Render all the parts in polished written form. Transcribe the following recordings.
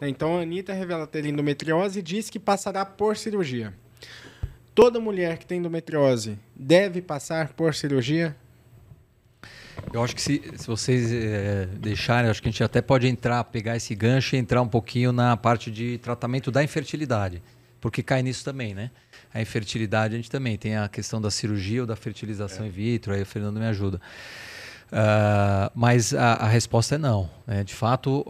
Então, a Anitta revela ter endometriose e diz que passará por cirurgia. Toda mulher que tem endometriose deve passar por cirurgia? Eu acho que se vocês deixarem, acho que a gente até pode pegar esse gancho e entrar um pouquinho na parte de tratamento da infertilidade, porque cai nisso também, né? A infertilidade, a gente também tem a questão da cirurgia ou da fertilização in vitro, aí o Fernando me ajuda. Mas a resposta é não, né? De fato,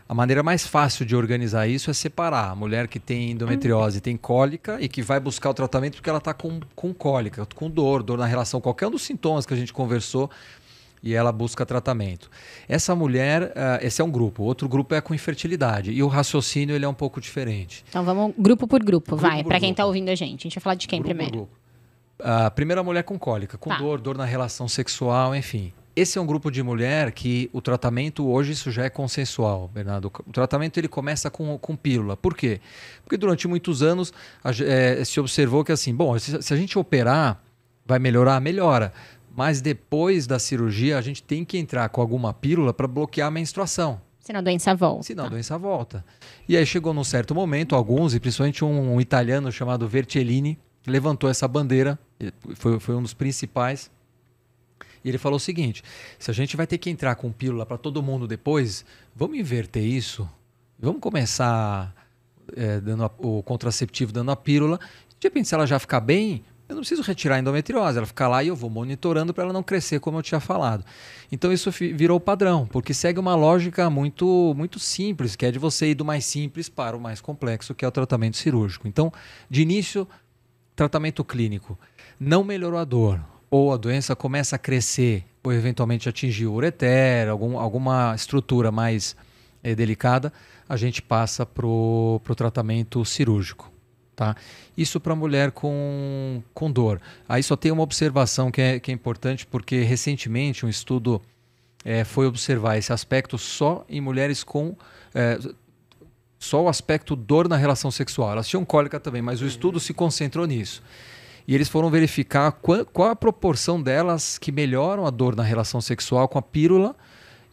a maneira mais fácil de organizar isso é separar a mulher que tem endometriose, tem cólica e que vai buscar o tratamento porque ela está com cólica, com dor na relação, qualquer um dos sintomas que a gente conversou e ela busca tratamento. Essa mulher, esse é um grupo, outro grupo é com infertilidade e o raciocínio ele é um pouco diferente. Então vamos grupo por grupo, vai, para quem está ouvindo a gente vai falar de quem primeiro? A primeira mulher com cólica, com dor na relação sexual, enfim. Esse é um grupo de mulher que o tratamento hoje isso já é consensual, Bernardo. O tratamento ele começa com pílula. Por quê? Porque durante muitos anos se observou que assim, bom, se a gente operar, vai melhorar? Melhora. Mas depois da cirurgia, a gente tem que entrar com alguma pílula para bloquear a menstruação. Senão a doença volta. Senão a doença volta. E aí chegou num certo momento, alguns, e principalmente um italiano chamado Vercellini, que levantou essa bandeira, foi um dos principais. E ele falou o seguinte, se a gente vai ter que entrar com pílula para todo mundo depois, vamos inverter isso, vamos começar dando o contraceptivo, dando a pílula, de repente se ela já ficar bem, eu não preciso retirar a endometriose, ela fica lá e eu vou monitorando para ela não crescer como eu tinha falado. Então isso virou padrão, porque segue uma lógica muito, muito simples, que é de você ir do mais simples para o mais complexo, que é o tratamento cirúrgico. Então, de início, tratamento clínico, não melhorou a dor, ou a doença começa a crescer, ou eventualmente atingir o ureter, alguma estrutura mais delicada, a gente passa para o tratamento cirúrgico. Tá? Isso para mulher com dor. Aí só tem uma observação que é importante, porque recentemente um estudo foi observar esse aspecto só em mulheres com... só o aspecto dor na relação sexual. Elas tinham cólica também, mas o estudo se concentrou nisso. E eles foram verificar qual a proporção delas que melhoram a dor na relação sexual com a pílula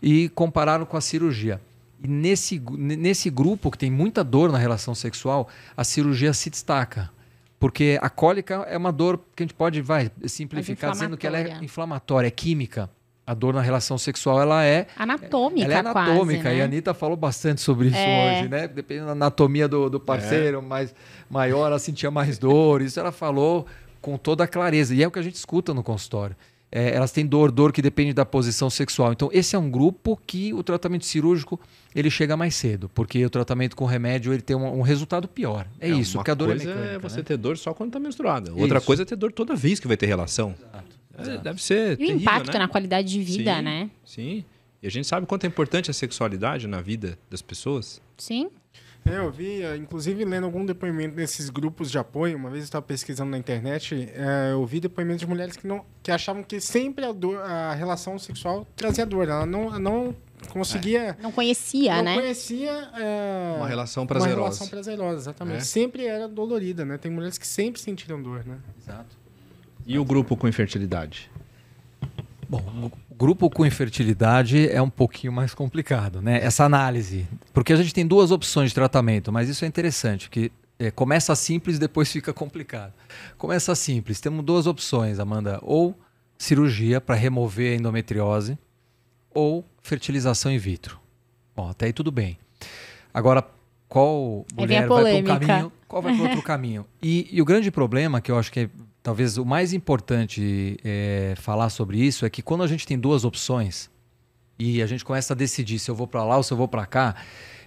e compararam com a cirurgia. E nesse grupo que tem muita dor na relação sexual, a cirurgia se destaca. Porque a cólica é uma dor que a gente pode simplificar dizendo que ela é inflamatória, é química. A dor na relação sexual, ela é... anatômica, ela é anatômica, quase, né? E a Anitta falou bastante sobre isso hoje, né? Dependendo da anatomia do parceiro, maior, ela sentia mais dor. Isso ela falou com toda a clareza. E é o que a gente escuta no consultório. Elas têm dor que depende da posição sexual. Então, esse é um grupo que o tratamento cirúrgico ele chega mais cedo, porque o tratamento com remédio ele tem um resultado pior. Isso, porque a dor é mecânica. Uma coisa é você ter dor só quando está menstruada. Outra coisa é ter dor toda vez que vai ter relação. Exato. Deve ser terrível, o impacto, né? Na qualidade de vida, né? Sim. E a gente sabe quanto é importante a sexualidade na vida das pessoas. Sim. Eu vi, inclusive lendo algum depoimento desses grupos de apoio, uma vez eu estava pesquisando na internet, eu vi depoimentos de mulheres que achavam que sempre a relação sexual trazia dor. Ela não conseguia... Não conhecia, né? Não conhecia... uma relação prazerosa. Uma relação prazerosa, exatamente. Sempre era dolorida, né? Tem mulheres que sempre sentiram dor, né? Exato. E o grupo com infertilidade? Bom, o grupo com infertilidade é um pouquinho mais complicado, né? Essa análise. Porque a gente tem duas opções de tratamento, mas isso é interessante, que começa simples e depois fica complicado. Começa simples. Temos duas opções, Amanda. Ou cirurgia para remover a endometriose, ou fertilização in vitro. Bom, até aí tudo bem. Agora, qual mulher vai para um caminho, qual vai para outro caminho? E o grande problema, que eu acho que é talvez o mais importante falar sobre isso, é que quando a gente tem duas opções e a gente começa a decidir se eu vou para lá ou se eu vou para cá,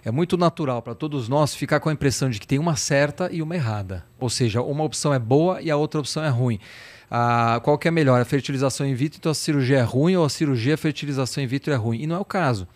é muito natural para todos nós ficar com a impressão de que tem uma certa e uma errada. Ou seja, uma opção é boa e a outra opção é ruim. Qual que é melhor? A fertilização in vitro, então a cirurgia é ruim, ou a cirurgia, a fertilização in vitro é ruim? E não é o caso.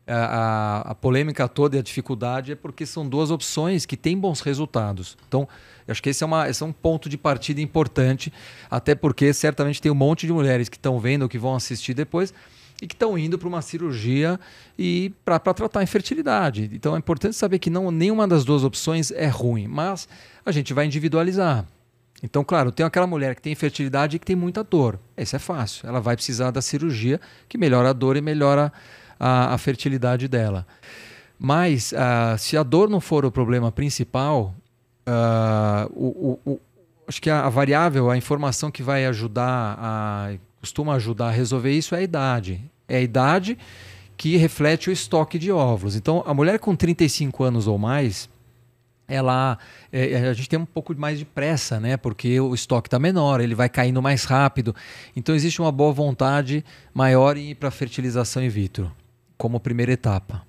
A polêmica toda e a dificuldade é porque são duas opções que têm bons resultados. Então, eu acho que esse é um ponto de partida importante, até porque certamente tem um monte de mulheres que estão vendo, que vão assistir depois, e que estão indo para uma cirurgia e para tratar a infertilidade. Então, é importante saber que nenhuma das duas opções é ruim, mas a gente vai individualizar. Então, claro, tem aquela mulher que tem infertilidade e que tem muita dor. Esse é fácil. Ela vai precisar da cirurgia, que melhora a dor e melhora a fertilidade dela. Mas, se a dor não for o problema principal, acho que a variável, a informação que vai costuma ajudar a resolver isso é a idade. É a idade que reflete o estoque de óvulos. Então, a mulher com 35 anos ou mais, a gente tem um pouco mais de pressa, né? Porque o estoque está menor, ele vai caindo mais rápido. Então, existe uma boa vontade maior em ir para a fertilização in vitro, como primeira etapa.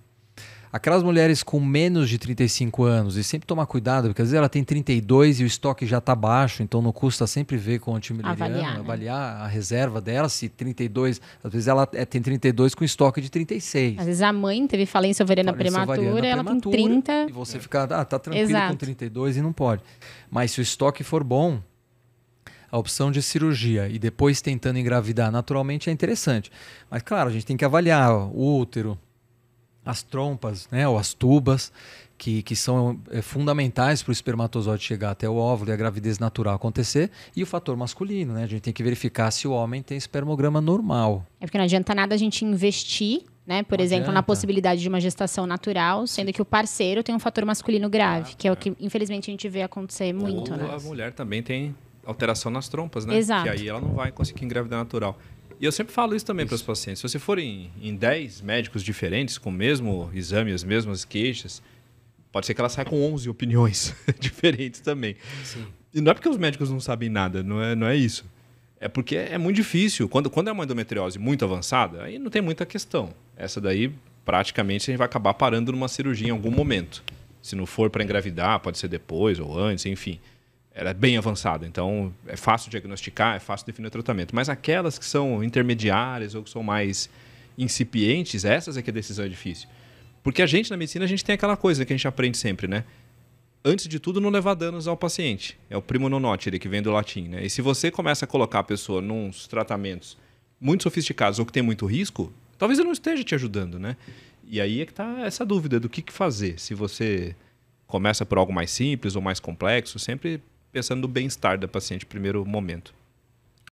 Aquelas mulheres com menos de 35 anos, e sempre tomar cuidado, porque às vezes ela tem 32 e o estoque já está baixo, então não custa sempre ver com o antimileriano, avaliar a reserva dela, se 32, às vezes ela tem 32 com estoque de 36. Às vezes a mãe teve falência ovariana prematura, ela tem 30. E você fica, tá tranquilo Exato. com 32 e não pode. Mas se o estoque for bom, a opção de cirurgia e depois tentando engravidar naturalmente é interessante. Mas claro, a gente tem que avaliar o útero, as trompas, né, ou as tubas, que são fundamentais para o espermatozoide chegar até o óvulo e a gravidez natural acontecer, e o fator masculino, né? A gente tem que verificar se o homem tem espermograma normal. É porque não adianta nada a gente investir, né, por exemplo, na possibilidade de uma gestação natural, sendo que o parceiro tem um fator masculino grave, que é o que infelizmente a gente vê acontecer muito, ou né? A mulher também tem alteração nas trompas, né? Exato. Que aí ela não vai conseguir engravidar natural. E eu sempre falo isso também para os pacientes. Se você for em 10 médicos diferentes, com o mesmo exame, as mesmas queixas, pode ser que ela saia com 11 opiniões diferentes também. Sim. E não é porque os médicos não sabem nada, não é isso. É porque é muito difícil. Quando é uma endometriose muito avançada, aí não tem muita questão. Essa daí, praticamente, a gente vai acabar parando numa cirurgia em algum momento. Se não for para engravidar, pode ser depois ou antes, enfim. Ela é bem avançada, então é fácil diagnosticar, é fácil definir o tratamento. Mas aquelas que são intermediárias ou que são mais incipientes, essas é que a decisão é difícil. Porque a gente, na medicina, a gente tem aquela coisa que a gente aprende sempre, né? Antes de tudo, não levar danos ao paciente. É o primo non nocere, que vem do latim, né? E se você começa a colocar a pessoa nos tratamentos muito sofisticados ou que tem muito risco, talvez ele não esteja te ajudando, né? E aí é que está essa dúvida do que fazer. Se você começa por algo mais simples ou mais complexo, sempre pensando no bem-estar da paciente no primeiro momento.